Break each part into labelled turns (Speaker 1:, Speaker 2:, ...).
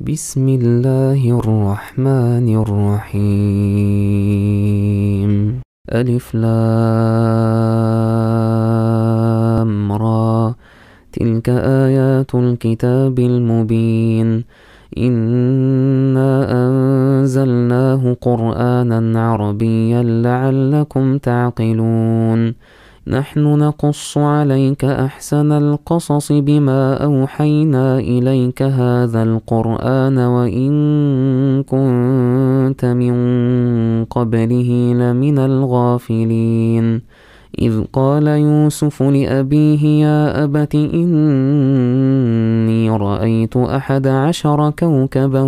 Speaker 1: بسم الله الرحمن الرحيم. ألف لام را، تلك آيات الكتاب المبين. إنا أنزلناه قرآنا عربيا لعلكم تعقلون. نحن نقص عليك أحسن القصص بما أوحينا إليك هذا القرآن وإن كنت من قبله لمن الغافلين. إذ قال يوسف لأبيه يا أبت إني رأيت 11 كوكبا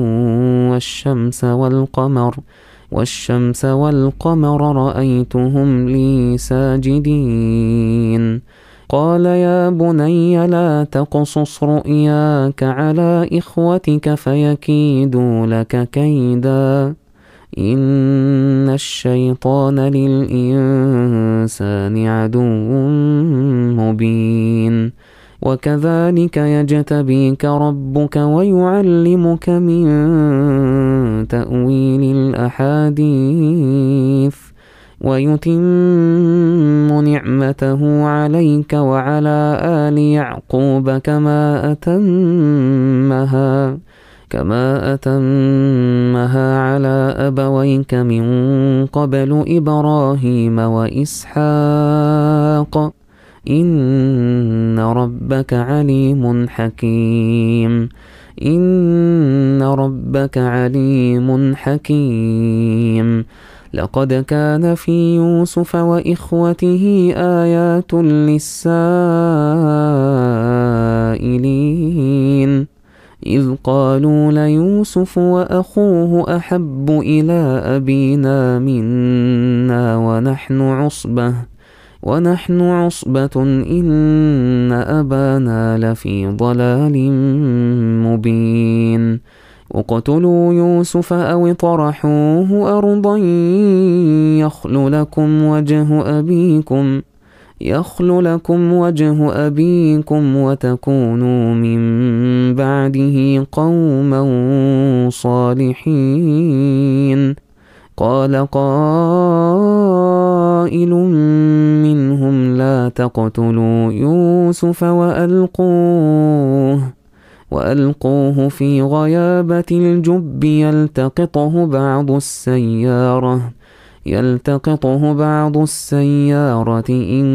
Speaker 1: والشمس والقمر رأيتهم لي ساجدين. قال يا بني لا تقصص رؤياك على إخوتك فيكيدوا لك كيدا، إن الشيطان للإنسان عدو مبين. وكذلك يجتبيك ربك ويعلمك من تأويل الأحاديث ويتم نعمته عليك وعلى آل يعقوب كما أتمها على أبويك من قبل إبراهيم وإسحاق إن ربك عليم حكيم. إن ربك عليم حكيم. لقد كان في يوسف وإخوته آيات للسائلين، إذ قالوا ليوسف وأخوه أحب إلى أبينا منا ونحن عصبة إن أبانا لفي ضلال مبين. اقتلوا يوسف أو اطرحوه أرضا يخل لكم وجه أبيكم وتكونوا من بعده قوما صالحين. قال قائل منهم لا تقتلوا يوسف وألقوه في غيابة الجب يلتقطه بعض السيارة إن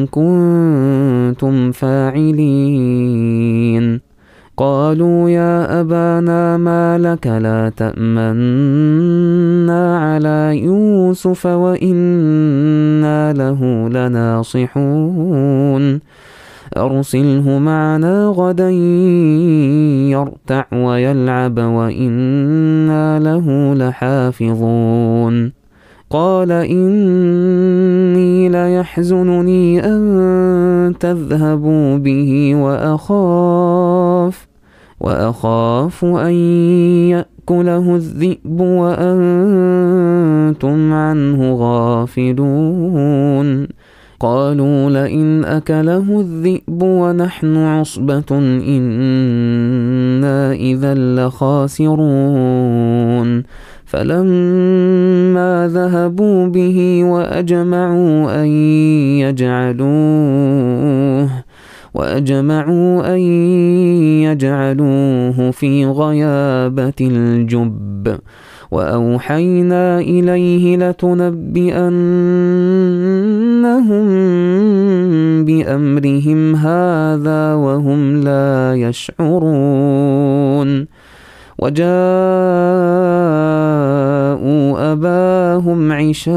Speaker 1: كنتم فاعلين. قالوا يا أبانا ما لك لا تأمنا على يوسف وإنا له لناصحون. أرسله معنا غدا يرتع ويلعب وإنا له لحافظون. قال إني ليحزنني أن تذهبوا به وأخاف أن يأكله الذئب وأنتم عنه غافلون. قالوا لئن أكله الذئب ونحن عصبة إنا إذا لخاسرون. فلما ذهبوا به وأجمعوا أن يجعلوه في غيابة الجب وأوحينا إليه لتنبئنهم بأمرهم هذا وهم لا يشعرون. وجاءوا أباهم عشاء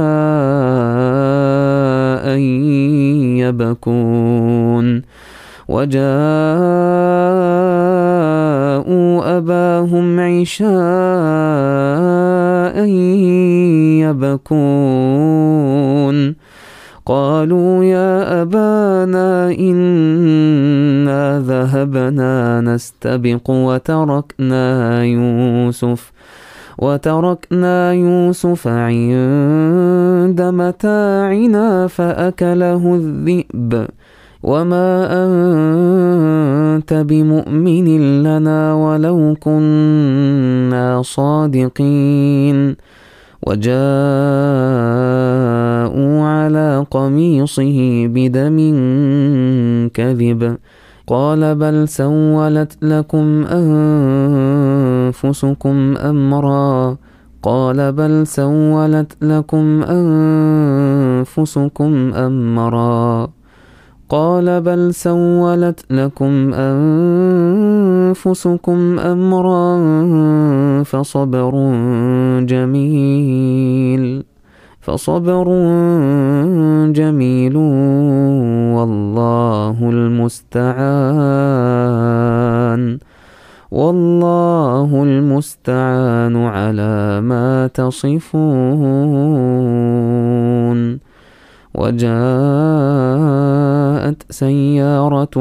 Speaker 1: يبكون. قالوا يا أبانا إنا ذهبنا نستبق وتركنا يوسف عند متاعنا فأكله الذئب وما أنت بمؤمن لنا ولو كنا صادقين. وجاءوا على قميصه بدم كذب قال بل سولت لكم أنفسكم أمرا فصبر جميل والله المستعان على ما تصفون. وجاءت سيارة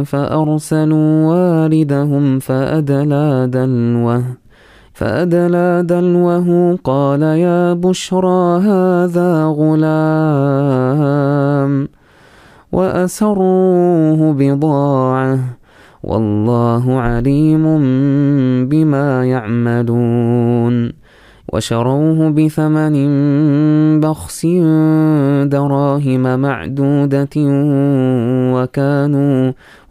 Speaker 1: فأرسلوا واردهم فأدلى دلوه قال يا بشرى هذا غلام وأسروه بضاعة والله عليم بما يعملون. وشروه بثمن بخس دراهم معدودة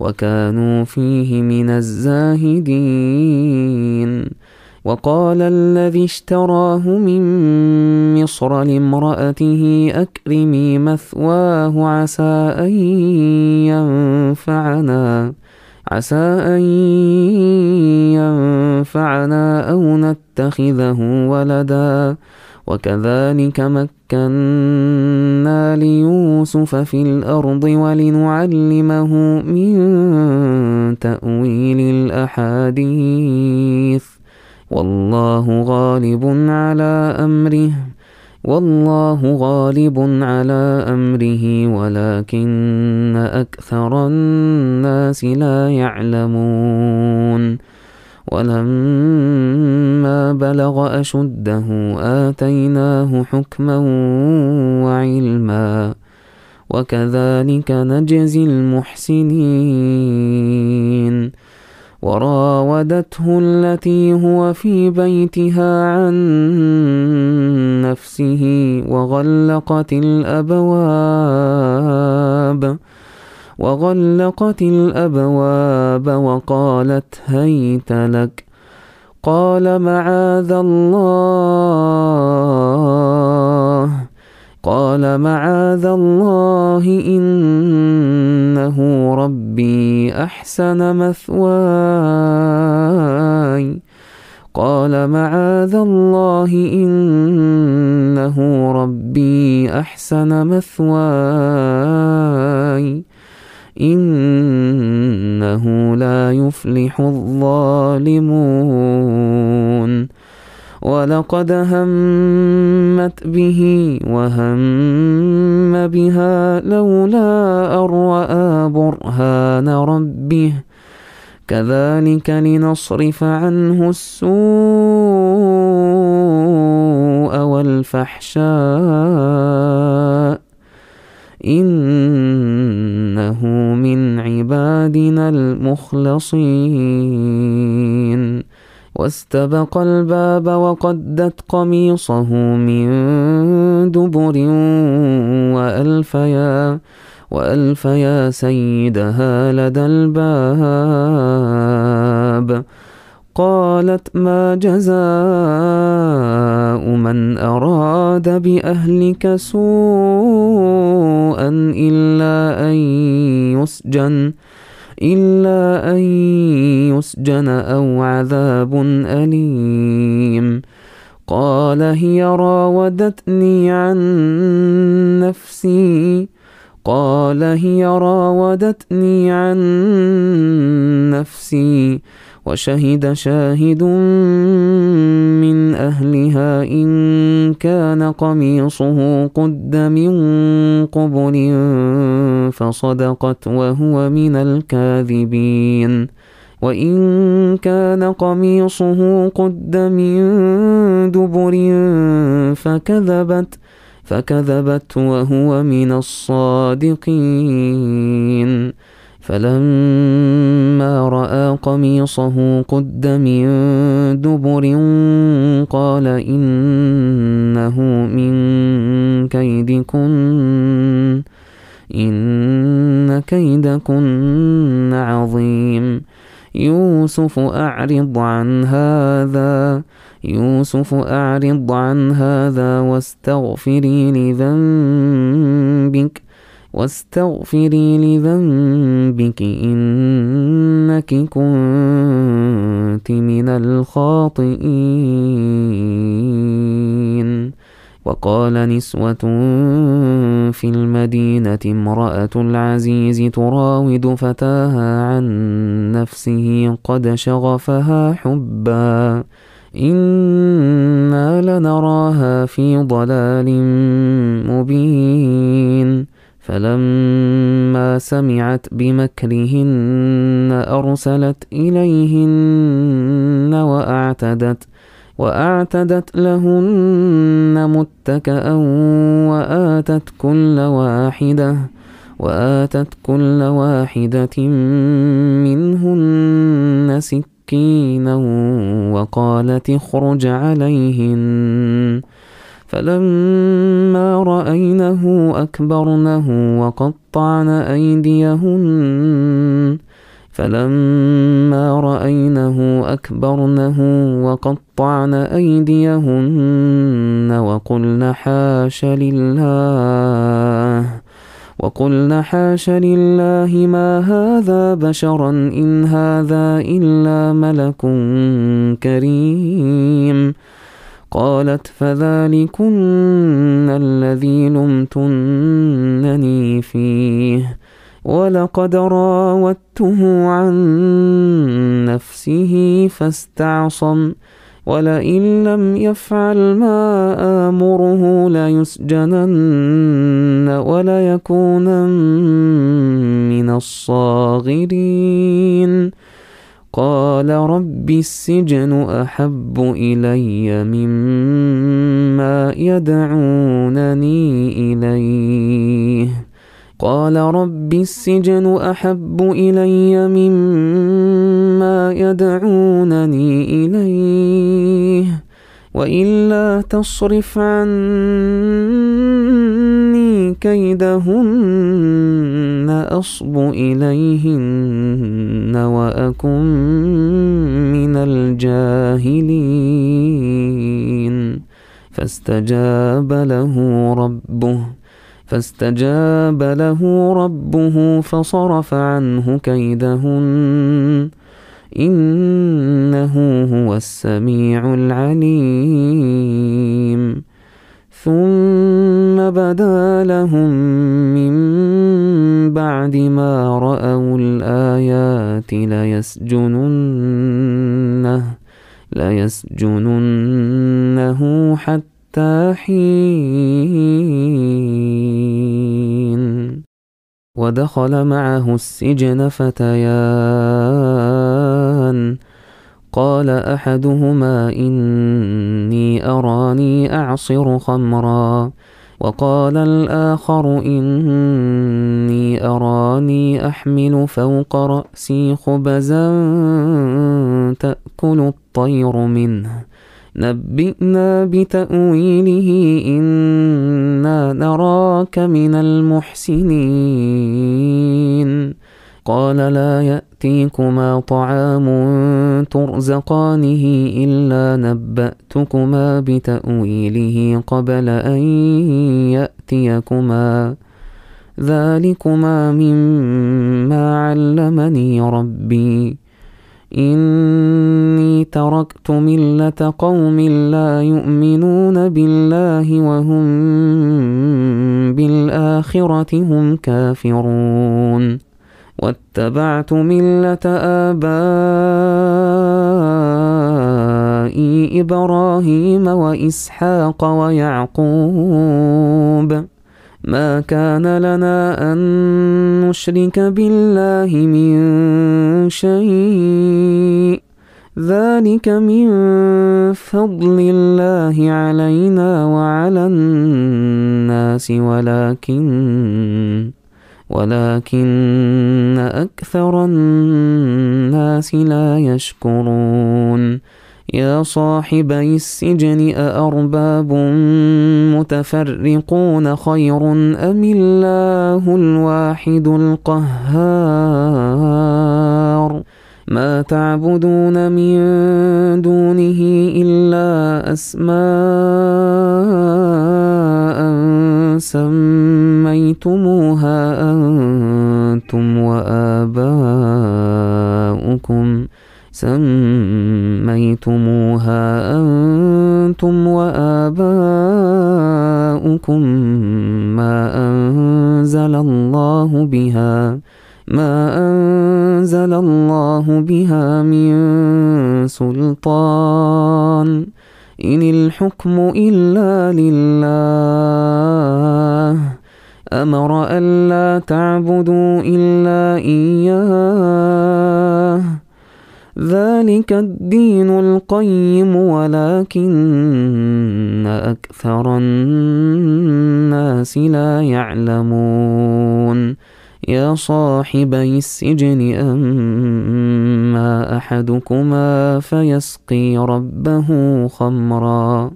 Speaker 1: وكانوا فيه من الزاهدين. وقال الذي اشتراه من مصر لامرأته أكرمي مثواه عسى أن ينفعنا أو نتخذه ولدا وكذلك مكنا ليوسف في الأرض ولنعلمه من تأويل الأحاديث والله غالب على أمره ولكن أكثر الناس لا يعلمون. ولما بلغ أشده آتيناه حكما وعلما وكذلك نجزي المحسنين. وراودته التي هو في بيتها عن نفسه وغلقت الأبواب وقالت هيت لك قال معاذ الله إنه ربي أحسن مثواي إنه لا يفلح الظالمون. ولقد همت به وهم بها لولا أن رأى برهان ربه كذلك لنصرف عنه السوء والفحشاء إنه من عبادنا المخلصين. واستبق الباب وقدت قميصه من دبر وألف يا سيدها لدى الباب. قالت ما جزاء من أراد بأهلك سوءا إلا أن يسجن أو عذاب أليم. قال هي راودتني عن نفسي وشهد شاهد من أهلها إن كان قميصه قد من قبل فصدقت وهو من الكاذبين وإن كان قميصه قد من دبر فكذبت وهو من الصادقين. فلما رأى قميصه قد من دبر قال إنه من كيدكن إن كيدكن عظيم. يوسف أعرض عن هذا واستغفري لذنبك إنك كنت من الخاطئين. وقال نسوة في المدينة امرأة العزيز تراود فتاها عن نفسه قد شغفها حبا إنا لنراها في ضلال مبين. فلما سمعت بمكرهن أرسلت إليهن وأعتدت لهن متكأ وآتت كل واحدة منهن سكينا وقالت اخرج عليهن. فلما رأينه أكبرنه وقطعن أيديهن وقلن حاش لله ما هذا بشرا إن هذا إلا ملك كريم. قالت فذلكن الذي لمتنني فيه ولقد راودته عن نفسه فاستعصم ولئن لم يفعل ما آمره ليسجنن وليكونن من الصاغرين. قال رب السجن أحب إلي مما يدعونني إليه وإلا تصرف عني كيدهن أصب إليهن وأكن من الجاهلين. فاستجاب له ربه فصرف عنه كيدهن إنه هو السميع العليم. ثم بدا لهم من بعد ما رأوا الآيات ليسجننه حتى حين. ودخل معه السجن فتيان قال أحدهما إني أراني أعصر خمرا وقال الآخر إني أراني أحمل فوق رأسي خبزا تأكل الطير منه نبئنا بتأويله إنا نراك من المحسنين. قال لا يأتيكما طعام ترزقانه إلا نبأتكما بتأويله قبل أن يأتيكما ذلكما مما علمني ربي إني تركت ملة قوم لا يؤمنون بالله وهم بالآخرة هم كافرون واتبعت ملة آبائي إبراهيم وإسحاق ويعقوب ما كان لنا أن نشرك بالله من شيء ذلك من فضل الله علينا وعلى الناس ولكن أكثر الناس لا يشكرون يا صاحبي السجن أأرباب متفرقون خير أم الله الواحد القهار ما تعبدون من دونه إلا أسماء سميتموها أنتم وآباؤكم ما أنزل الله بها من سلطان إن الحكم إلا لله أمر ألا تعبدوا إلا إياه ذلك الدين القيم ولكن أكثر الناس لا يعلمون يا صاحبي السجن أما أحدكما فيسقي ربه خمرا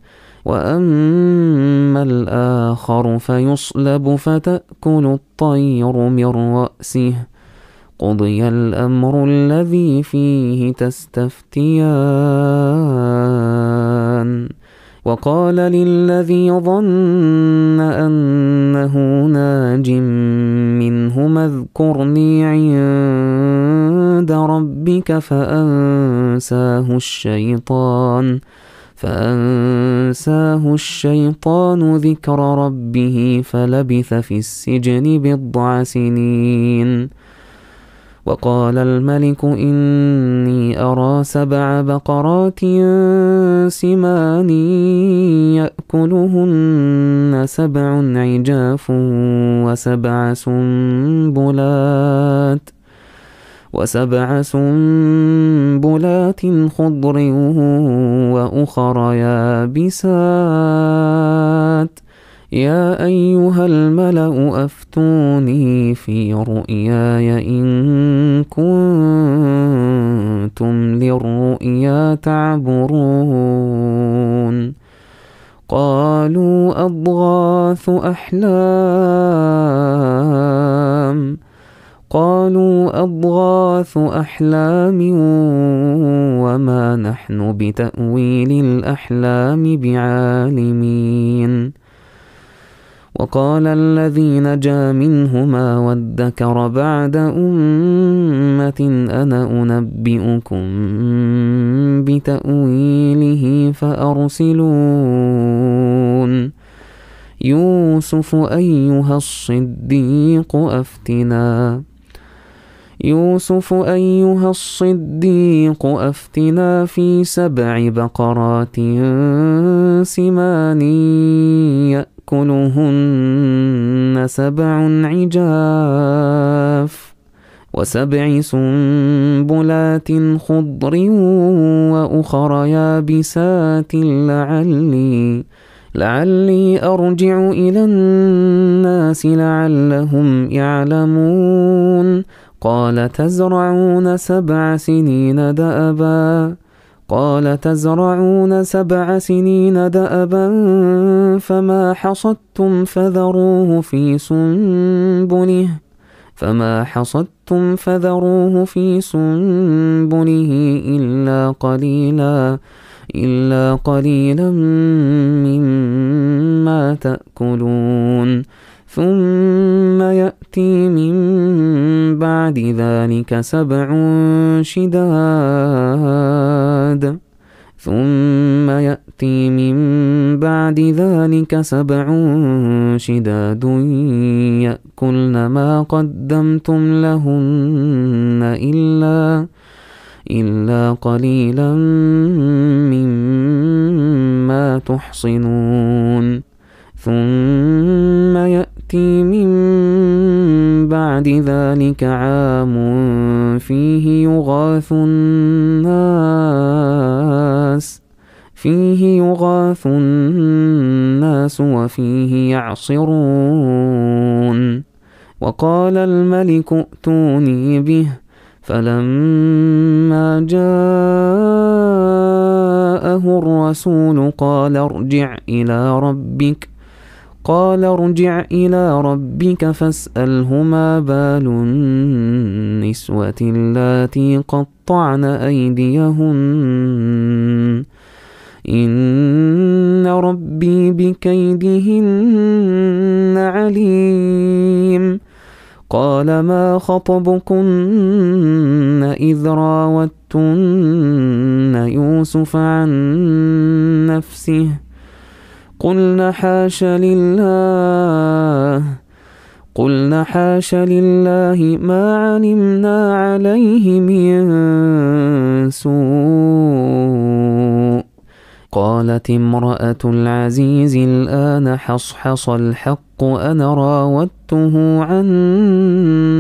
Speaker 1: وأما الآخر فيصلب فتأكل الطير من رأسه قضي الأمر الذي فيه تستفتيان وقال للذي ظن أنه ناج منهما اذكرني عند ربك فأنساه الشيطان ذكر ربه فلبث في السجن 10 سنين وقال الملك إني أرى 7 بقرات سمان يأكلهن 7 عجاف و7 سنبلات خضر وأخر يابسات يا أيها الملأ أفتوني في رؤياي إن كنتم للرؤيا تعبرون قالوا أضغاث أحلام وما نحن بتأويل الأحلام بعالمين وقال الذي نجا منهما وادكر بعد أمة أنا أنبئكم بتأويله فأرسلون يوسف أيها الصديق أفتنا في 7 بقرات سمان يأكلهن 7 عجاف و7 سنبلات خضر وأخر يابسات لعلي أرجع إلى الناس لعلهم يعلمون قال تزرعون 7 سنين دأبا فما حصدتم فذروه في سنبله إلا قليلا مما تأكلون ثم يأتي من بعد ذلك 7 شداد يأكلن ما قدمتم لهن إلا قليلا مما تحصنون ثم يأتي من بعد بعد ذلك عام فيه يغاث الناس وفيه يعصرون. وقال الملك ائتوني به، فلما جاءه الرسول قال ارجع إلى ربك فاسأله ما بال النسوة اللاتي قطعن أيديهن إن ربي بكيدهن عليم. قال ما خطبكن إذ راوتن يوسف عن نفسه قلنا حاش لله ما علمنا عليه من سوء. قالت امرأة العزيز الآن حصحص الحق أنا راودته عن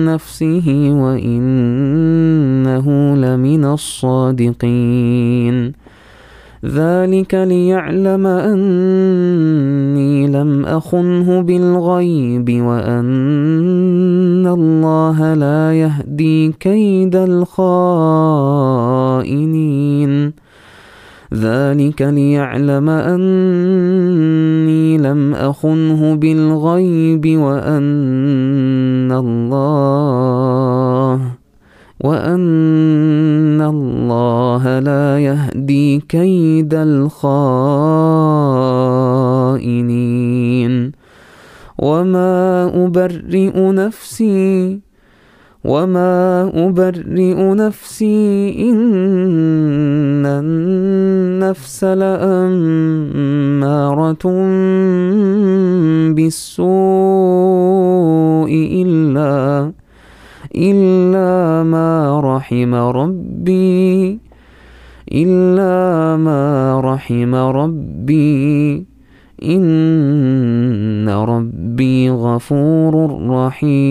Speaker 1: نفسه وإنه لمن الصادقين. ذلك ليعلم أني لم أخنه بالغيب وأن الله لا يهدي كيد الخائنين. ذلك ليعلم أني لم أخنه بالغيب وأن الله لا يهدي كيد الخائنين. وما أبرئ نفسي إن النفس لأمارة بالسوء إلا ما رحم ربي إن ربي غفور رحيم.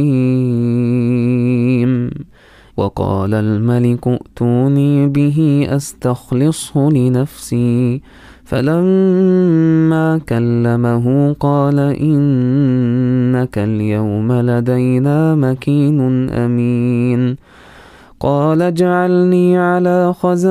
Speaker 1: وقال الملك ائتوني به أستخلصه لنفسي، فلما كلمه قال إنك اليوم لدينا مكين أمين. قال اجعلني على خزائن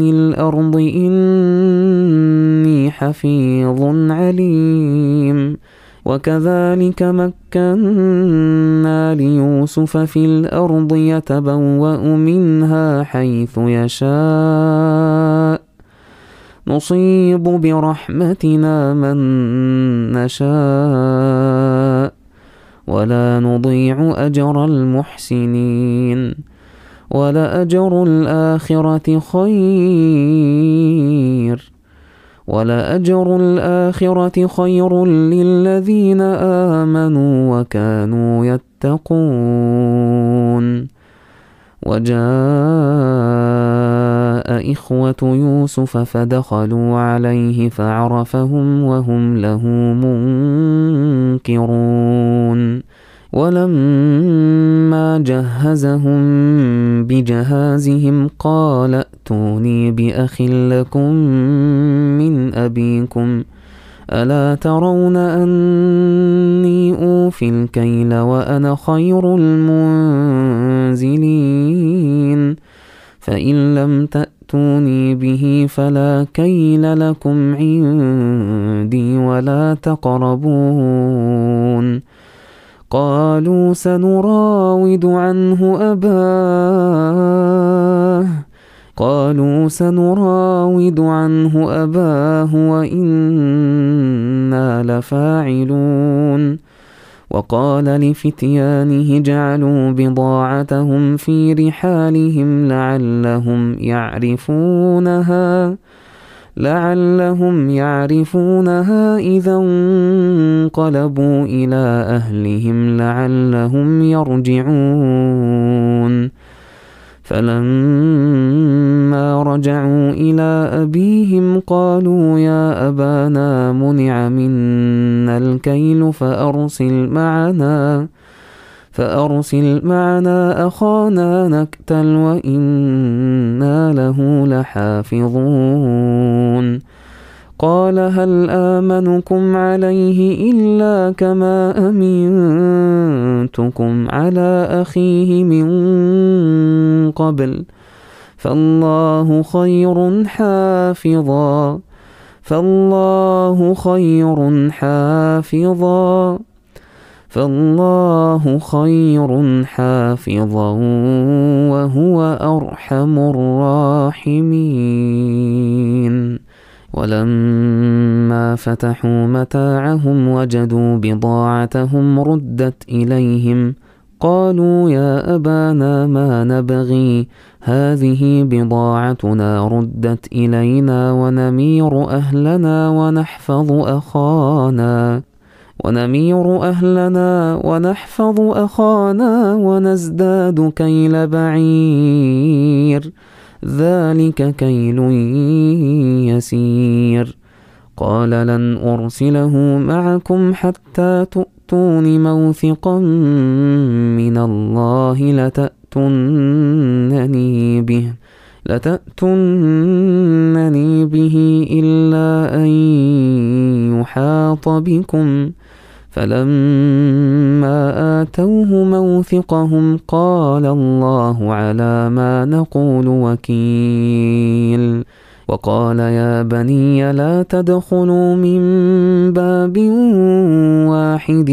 Speaker 1: الأرض إني حفيظ عليم. وكذلك مكنا ليوسف في الأرض يتبوأ منها حيث يشاء نصيب برحمتنا من نشاء ولا نضيع أجر المحسنين. ولأجر الآخرة خير للذين آمنوا وكانوا يتقون. وجاء إخوة يوسف فدخلوا عليه فعرفهم وهم له منكرون. ولما جهزهم بجهازهم قال ائتوني بأخ لكم من أبيكم ألا ترون أني أوفي الكيل وأنا خير المنزلين. فإن لم تأتوني به فلا كيل لكم عندي ولا تقربون. قالوا سنراود عنه أباه وإنا لفاعلون. وقال لفتيانه اجعلوا بضاعتهم في رحالهم لعلهم يعرفونها إذا انقلبوا إلى أهلهم لعلهم يرجعون. فلما رجعوا إلى أبيهم قالوا يا أبانا منع منا الكيل فأرسل معنا أخانا نكتل وإنا له لحافظون. قال هل آمنكم عليه إلا كما أمنتكم على أخيه من قبل فالله خير حافظا وهو أرحم الراحمين. ولما فتحوا متاعهم وجدوا بضاعتهم ردت إليهم قالوا يا أبانا ما نبغي هذه بضاعتنا ردت إلينا ونمير أهلنا ونحفظ أخانا ونزداد كيل بعير ذلك كيل يسير. قال لن أرسله معكم حتى تؤتون موثقا من الله لتأتونني به إلا أن يحاط بكم. فلما آتوه موثقهم قال الله على ما نقول وكيل. وقال يا بني لا تدخلوا من باب واحد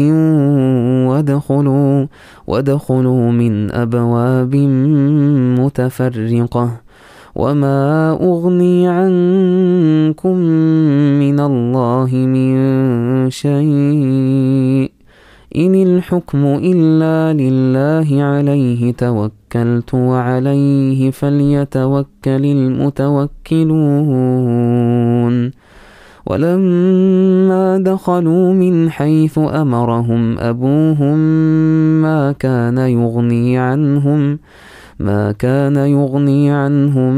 Speaker 1: وادخلوا من أبواب متفرقة وما أغني عنكم من الله من شيء إن الحكم إلا لله عليه توكلت وعليه فليتوكل المتوكلون. ولما دخلوا من حيث أمرهم أبوهم ما كان يغني عنهم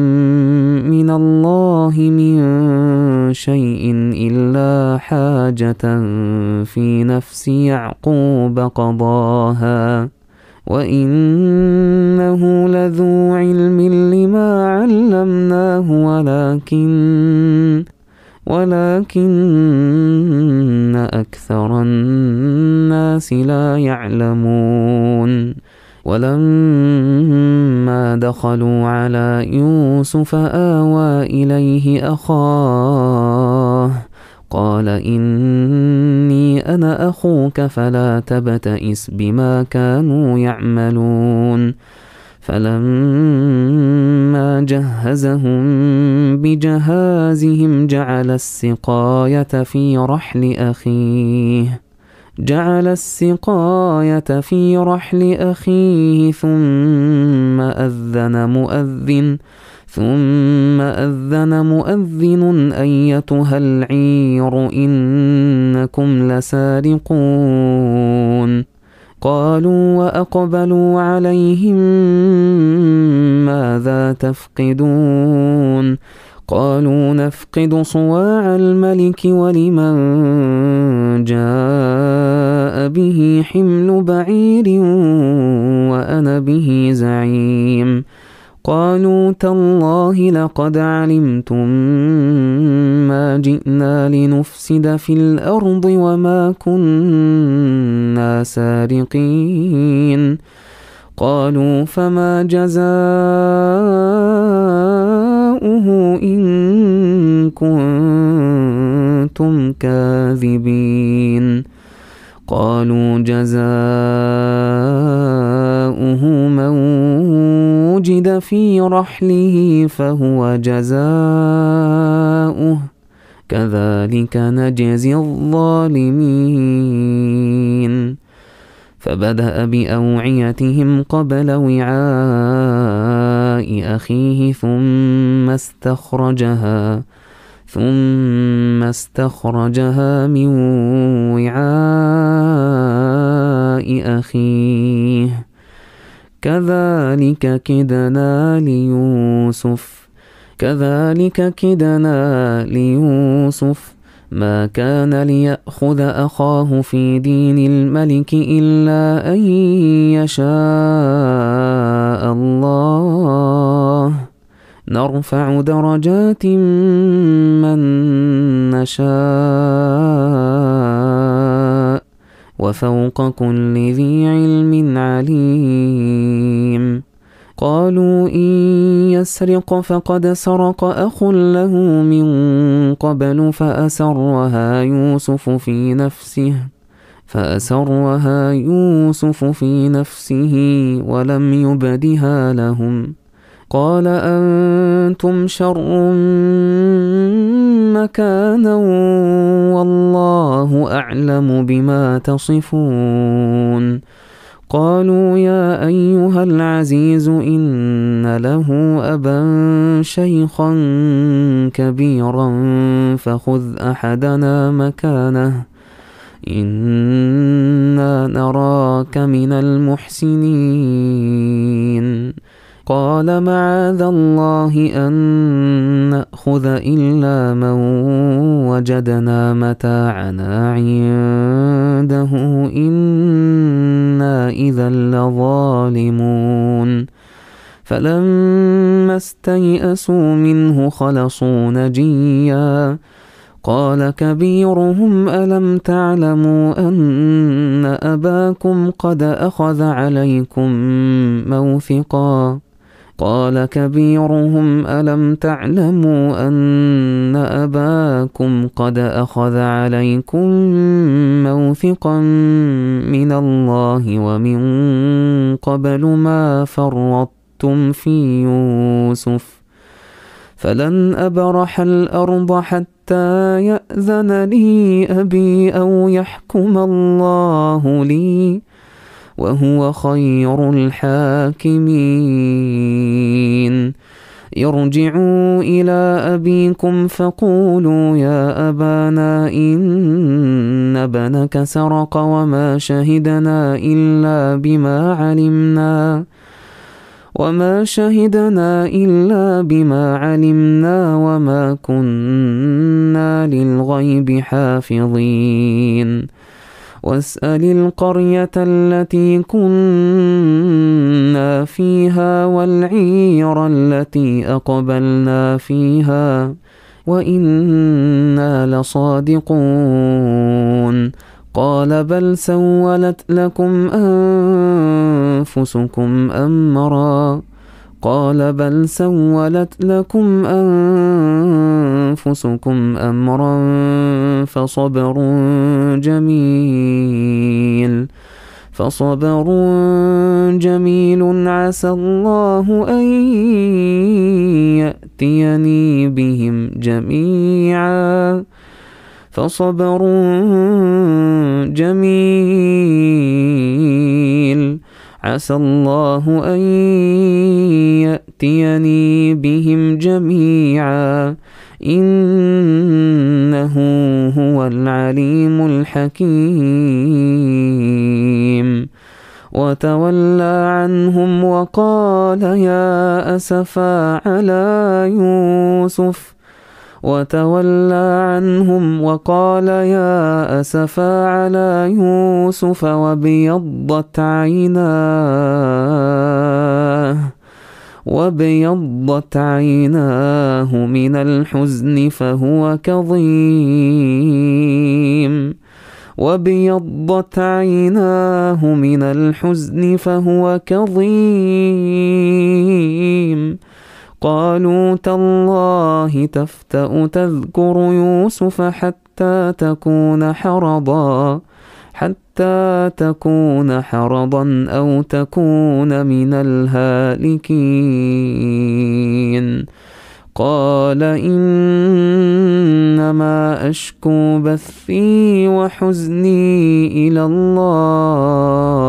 Speaker 1: من الله من شيء إلا حاجة في نفس يعقوب قضاها وإنه لذو علم لما علمناه ولكن أكثر الناس لا يعلمون. ولما دخلوا على يوسف آوى إليه أخاه قال إني أنا أخوك فلا تبتئس بما كانوا يعملون. فلما جهزهم بجهازهم جعل السقاية في رحل أخيه ثم أذن مؤذن أيتها العير إنكم لسارقون. قالوا وأقبلوا عليهم ماذا تفقدون قالوا نفقد صواع الملك ولمن جاء به حمل بعير وأنا به زعيم. قالوا تالله لقد علمتم ما جئنا لنفسد في الأرض وما كنا سارقين. قالوا فما جزاؤه إن كنتم كاذبين. قالوا جزاؤه من وجد في رحله فهو جزاؤه كذلك نجزي الظالمين. فبدأ بأوعيتهم قبل وعاء أخيه ثم استخرجها من وعاء أخيه كذلك كدنا ليوسف ما كان ليأخذ أخاه في دين الملك إلا أن يشاء الله نرفع درجات من نشاء وفوق كل ذي علم عليم. قالوا إن يسرق فقد سرق أخ له من قبل فأسرها يوسف في نفسه ولم يبدها لهم. قال أنتم شر مكانا والله أعلم بما تصفون. قالوا يا أيها العزيز إن له أبا شيخا كبيرا فخذ أحدنا مكانه إنا نراك من المحسنين. قال معاذ الله أن نأخذ إلا من وجدنا متاعنا عنده إنا إذا لظالمون. فلما استيئسوا منه خلصوا نجيا. قال كبيرهم ألم تعلموا أن أباكم قد أخذ عليكم موثقا من الله ومن قبل ما فرطتم في يوسف فلن أبرح الأرض حتى يأذن لي أبي أو يحكم الله لي وهو خير الحاكمين. ارجعوا إلى أبيكم فقولوا يا أبانا إن ابنك سرق وما شهدنا إلا بما علمنا وما كنا للغيب حافظين. واسأل القرية التي كنا فيها والعير التي أقبلنا فيها وإنا لصادقون. قال بل سولت لكم أنفسكم أمرا فصبر جميل عسى الله أن يأتيني بهم جميعا عسى الله أن يأتيني بهم جميعا إنه هو العليم الحكيم. وتولى عنهم وقال يا أسفا على يوسف وابيضت عيناه من الحزن فهو كظيم. قالوا تالله تفتأ تذكر يوسف حتى تكون حرضا أو تكون من الهالكين. قال إنما أشكو بثي وحزني إلى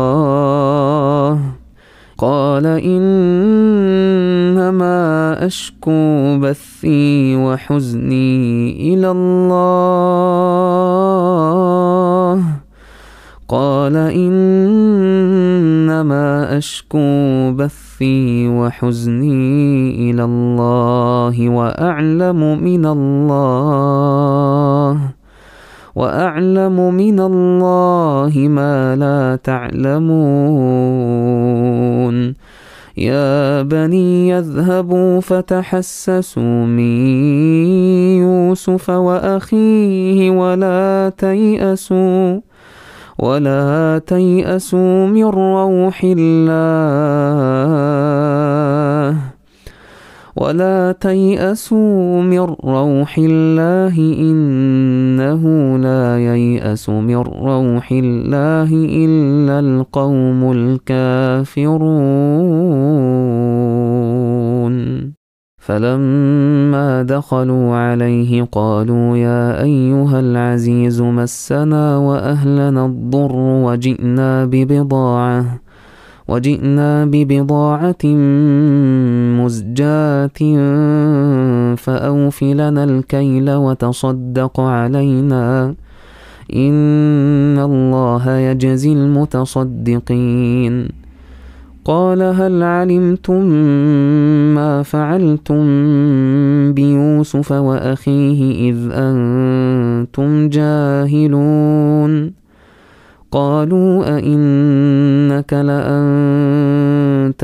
Speaker 1: الله وأعلم من الله وأعلم من الله ما لا تعلمون يا بني يذهبوا فتحسسوا من يوسف وأخيه ولا تيأسوا من روح الله إنه لا ييأس من روح الله إلا القوم الكافرون فلما دخلوا عليه قالوا يا أيها العزيز مسنا وأهلنا الضر وجئنا ببضاعة مزجاة فأوف لنا الكيل وتصدق علينا إن الله يجزي المتصدقين قال هل علمتم ما فعلتم بيوسف وأخيه إذ أنتم جاهلون قالوا أئنك لأنت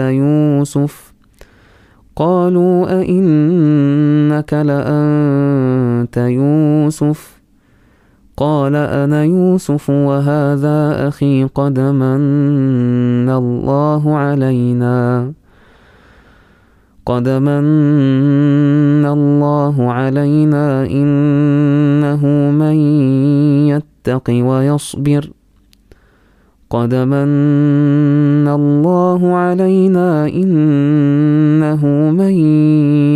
Speaker 1: يوسف قال أنا يوسف وهذا أخي قد من الله علينا إنه من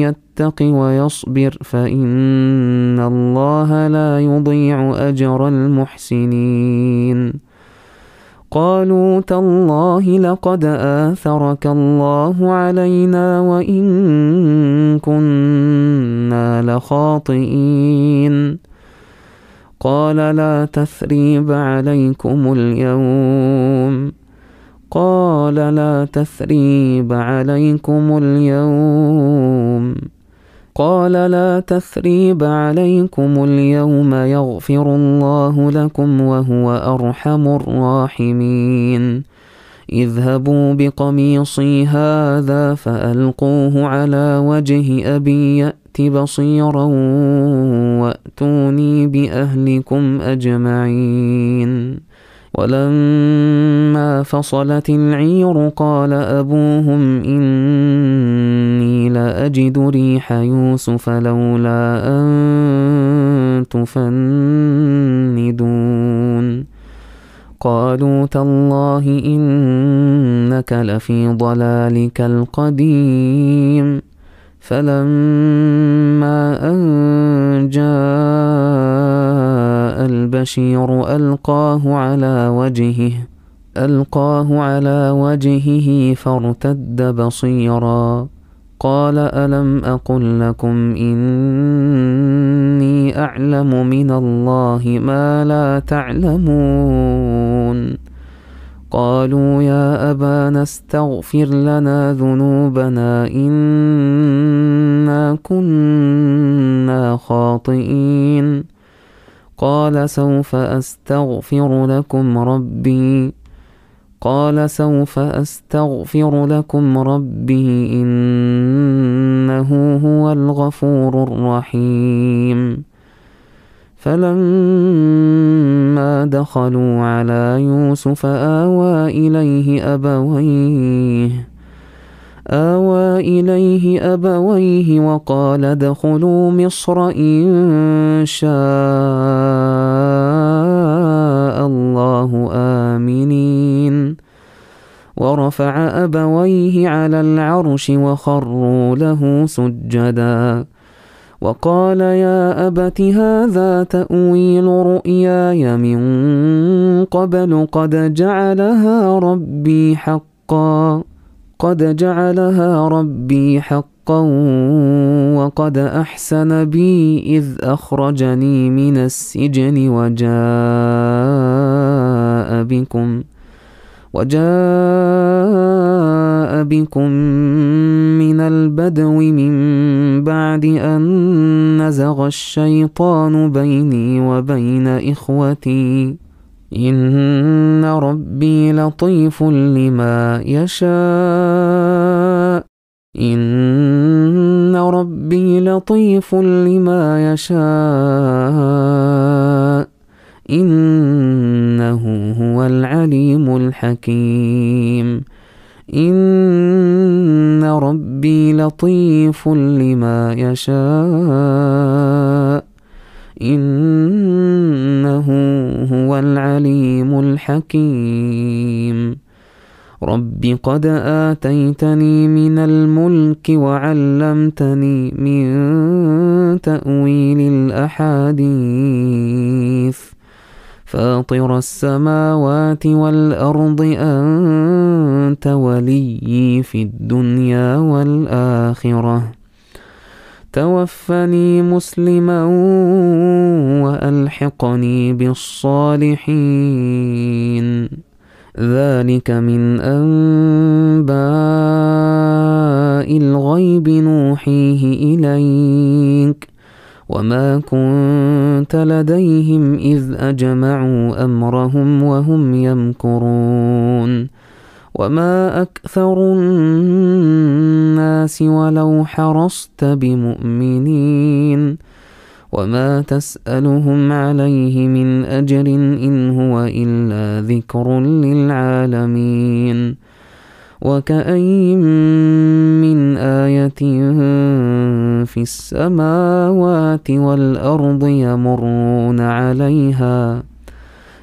Speaker 1: يتق ويصبر فإن الله لا يضيع أجر المحسنين قالوا تالله لقد آثرك الله علينا وإن كنا لخاطئين قال لا تثريب عليكم اليوم يغفر الله لكم وهو أرحم الراحمين اذهبوا بقميصي هذا فألقوه على وجه أبي يأت بصيرا وأتوني بأهلكم أجمعين ولما فصلت العير قال أبوهم إني لأجد ريح يوسف لولا أن تفندون قالوا تالله إنك لفي ضلالك القديم فلما أن جاء البشير ألقاه على وجهه فارتد بصيرا قال ألم أقل لكم إني أعلم من الله ما لا تعلمون قالوا يا أبانا استغفر لنا ذنوبنا إنا كنا خاطئين قال سوف أستغفر لكم ربي إنه هو الغفور الرحيم فلما دخلوا على يوسف آوى إليه أبويه وقال ادخلوا مصر إن شاء الله آمنين ورفع أبويه على العرش وخروا له سجدا وقال يا أبت هذا تأويل رؤياي من قبل قد جعلها ربي حقا وقد أحسن بي إذ أخرجني من السجن وجاء بكم من البدو من بعد أن نزغ الشيطان بيني وبين إخوتي إن ربي لطيف لما يشاء إن ربي لطيف لما يشاء إنه هو العليم الحكيم إن ربي لطيف لما يشاء إنه هو العليم الحكيم رب قد آتيتني من الملك وعلمتني من تأويل الأحاديث فاطر السماوات والأرض أنت وليي في الدنيا والآخرة توفني مسلما وألحقني بالصالحين ذلك من أنباء الغيب نوحيه إليك وما كنت لديهم إذ أجمعوا أمرهم وهم يمكرون وما أكثر الناس ولو حرصت بمؤمنين وما تسألهم عليه من أجر إن هو إلا ذكر للعالمين وكأين من آية في السماوات والأرض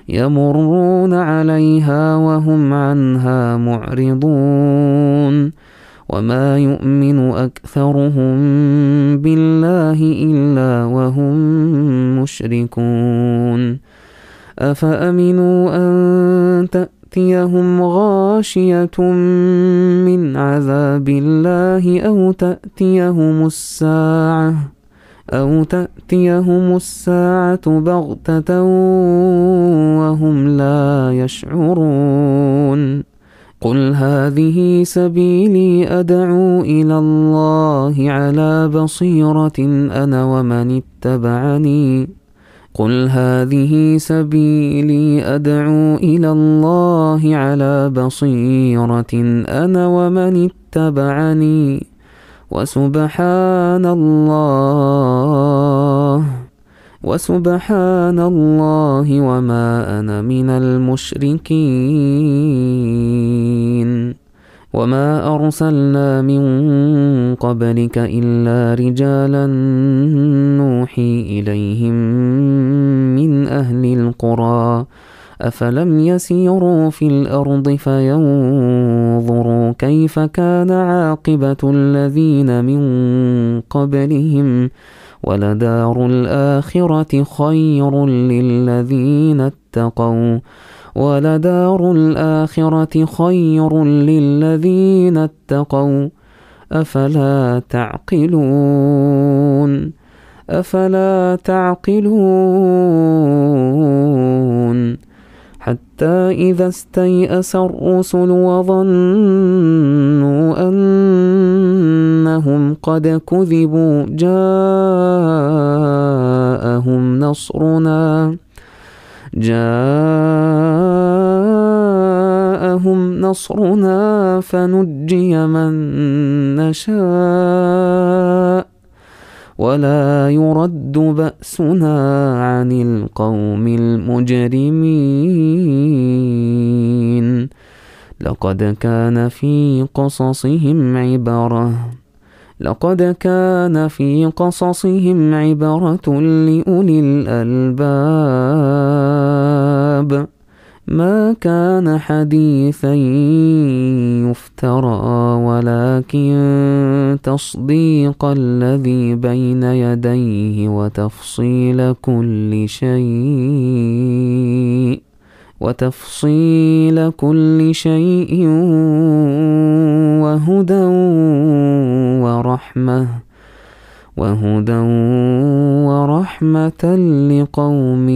Speaker 1: يمرون عليها وهم عنها معرضون وما يؤمن أكثرهم بالله إلا وهم مشركون أفأمنوا أن تأتيهم غاشية من عذاب الله أو تأتيهم الساعة بغتة وهم لا يشعرون قل هذه سبيلي أدعو إلى الله على بصيرة أنا ومن اتبعني قل هذه سبيلي أدعو إلى الله على بصيرة أنا ومن اتبعني وسبحان الله وما أنا من المشركين وما أرسلنا من قبلك إلا رجالا نوحي إليهم من أهل القرى أفلم يسيروا في الأرض فينظروا كيف كان عاقبة الذين من قبلهم ولدار الآخرة خير للذين اتقوا أفلا تعقلون حتى إذا استيأس الرسل وظنوا أنهم قد كذبوا جاءهم نصرنا فنجي من نشاء ولا يرد بأسنا عن القوم المجرمين لقد كان في قصصهم عبرة لأولي الألباب ما كان حديثا يفترى ولكن تصديق الذي بين يديه وتفصيل كل شيء وهدى ورحمة لقوم